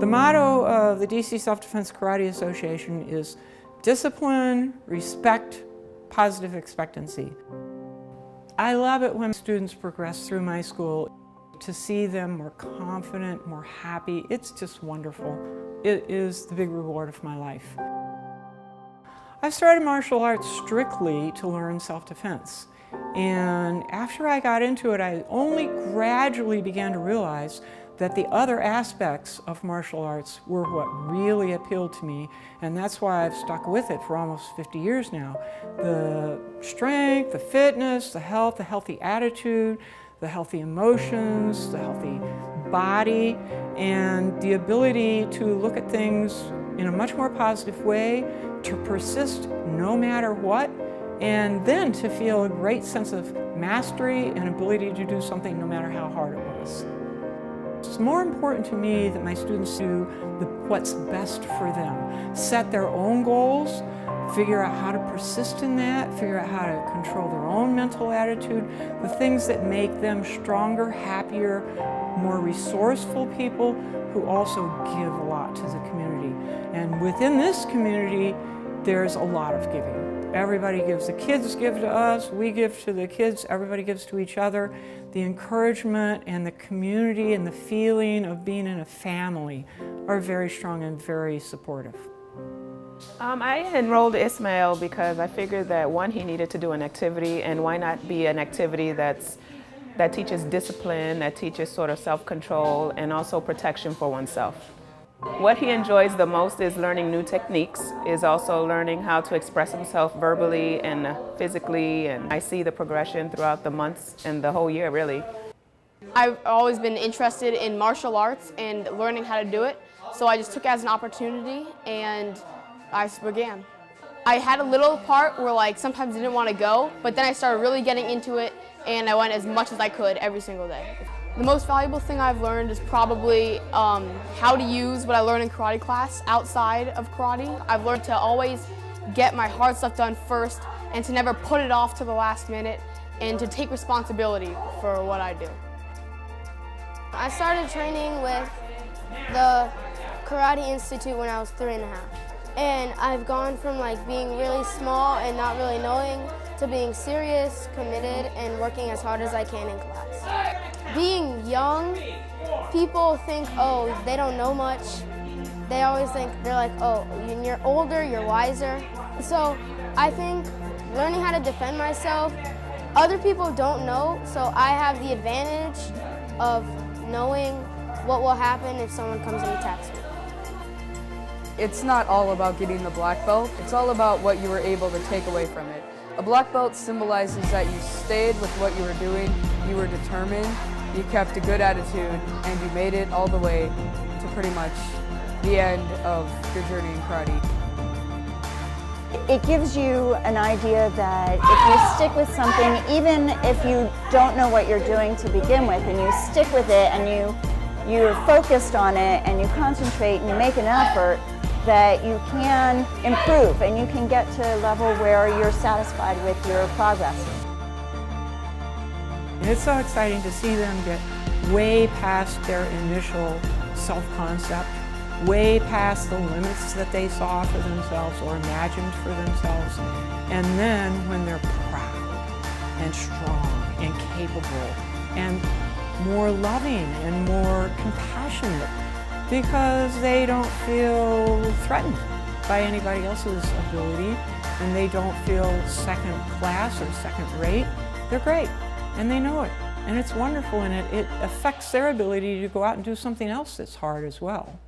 The motto of the DC Self-Defense Karate Association is discipline, respect, positive expectancy. I love it when students progress through my school. To see them more confident, more happy, it's just wonderful. It is the big reward of my life. I started martial arts strictly to learn self-defense. And after I got into it, I only gradually began to realize that the other aspects of martial arts were what really appealed to me, and that's why I've stuck with it for almost 50 years now. The strength, the fitness, the health, the healthy attitude, the healthy emotions, the healthy body, and the ability to look at things in a much more positive way, to persist no matter what, and then to feel a great sense of mastery and ability to do something no matter how hard it was. It's more important to me that my students do what's best for them, set their own goals, figure out how to persist in that, figure out how to control their own mental attitude, the things that make them stronger, happier, more resourceful people who also give a lot to the community. And within this community, there's a lot of giving. Everybody gives. The kids give to us, we give to the kids, everybody gives to each other. The encouragement and the community and the feeling of being in a family are very strong and very supportive. I enrolled Ismail because I figured that one, he needed to do an activity, and why not be an activity that teaches discipline, that teaches sort of self-control and also protection for oneself. What he enjoys the most is learning new techniques, is also learning how to express himself verbally and physically, and I see the progression throughout the months and the whole year, really. I've always been interested in martial arts and learning how to do it, so I just took it as an opportunity and I began. I had a little part where sometimes I didn't want to go, but then I started really getting into it and I went as much as I could every single day. The most valuable thing I've learned is probably how to use what I learned in karate class outside of karate. I've learned to always get my hard stuff done first and to never put it off to the last minute and to take responsibility for what I do. I started training with the Karate Institute when I was 3.5. And I've gone from being really small and not really knowing to being serious, committed, and working as hard as I can in class. Being young, people think, oh, they don't know much. They always think, they're like, oh, when you're older, you're wiser. So I think learning how to defend myself, other people don't know, so I have the advantage of knowing what will happen if someone comes and attacks me. It's not all about getting the black belt, it's all about what you were able to take away from it. A black belt symbolizes that you stayed with what you were doing, you were determined, you kept a good attitude, and you made it all the way to pretty much the end of your journey in karate. It gives you an idea that if you stick with something, even if you don't know what you're doing to begin with, and you stick with it and you're focused on it and you concentrate and you make an effort, that you can improve and you can get to a level where you're satisfied with your progress. It's so exciting to see them get way past their initial self-concept, way past the limits that they saw for themselves or imagined for themselves. And then when they're proud and strong and capable and more loving and more compassionate, because they don't feel threatened by anybody else's ability and they don't feel second class or second rate. They're great and they know it, and it's wonderful, and it affects their ability to go out and do something else that's hard as well.